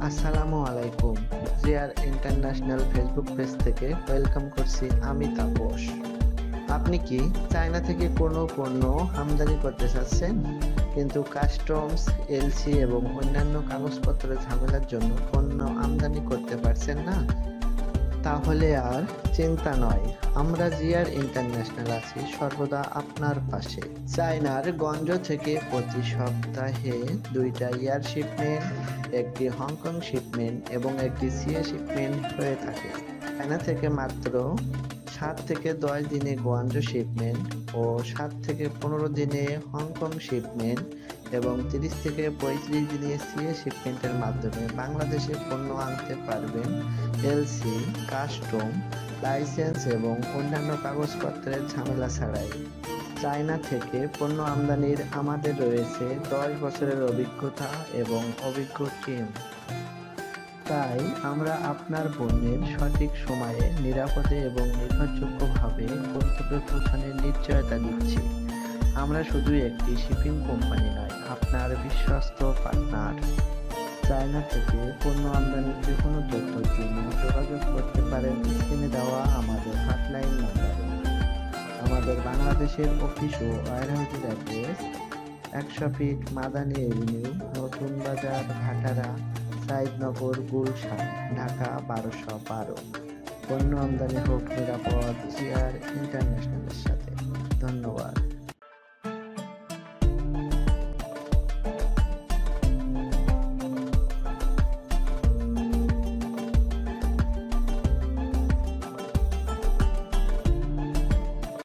আসসালামু আলাইকুম। GR international Facebook page থেকে ওয়েলকাম করছি আমি তাপস। আপনি কি চায়না থেকে কোনো পণ্য আমদানি করতে চাচ্ছেন, কিন্তু কাস্টমস, এলসি এবং অন্যান্য কাগজপত্রের ঝামেলার জন্য পণ্য আমদানি করতে পারছেন না? তাহলে আর চিন্তা নয়, আমরা জিআর ইন্টারন্যাশনাল আছি সর্বদা আপনার পাশে। চায়নার গঞ্জ থেকে প্রতি সপ্তাহে 2টা এয়ার শিপমেন্ট, একটি হংকং শিপমেন্ট এবং একটি সিএ শিপমেন্ট হয়ে থাকে। চায়না থেকে মাত্র 7 থেকে 10 দিনে গোয়াঞ্জো শিপমেন্ট ও 7 থেকে 15 দিনে হংকং শিপমেন্ট এবং 30 থেকে 35 দিনে সিএ শিপমেন্টের মাধ্যমে বাংলাদেশে পণ্য আনতে পারবেন এলসি, কাস্টম, লাইসেন্স এবং অন্যান্য কাগজপত্রের ঝামেলা ছাড়াই। চায়না থেকে পণ্য আমদানির আমাদের রয়েছে 10 বছরের অভিজ্ঞতা এবং অভিজ্ঞ টিম। তাই আমরা আপনার পণ্যের সঠিক সময়ে নিরাপদে এবং নির্ভরযোগ্যভাবে গন্তব্যে পৌঁছানোর নিশ্চয়তা দিচ্ছি। আমরা শুধু একটি শিপিং কোম্পানি নয়, আপনার বিশ্বস্ত পার্টনার। চায়না থেকে পণ্য আমদানির যে কোনো তথ্যের জন্য যোগাযোগ করতে পারেন স্ক্রিনে দেওয়া আমাদের হটলাইন নম্বরে। আমাদের বাংলাদেশের অফিস ও ওয়্যারহাউসের অ্যাড্রেস 100 ফিট মাদানী এভিনিউ, নতুন বাজার, ভাটারা, সাইদনগর, গুলশান, ঢাকা 1212। পণ্য আমদানি হোক নিরাপদ জিআর ইন্টারন্যাশনালের সাথে। ধন্যবাদ।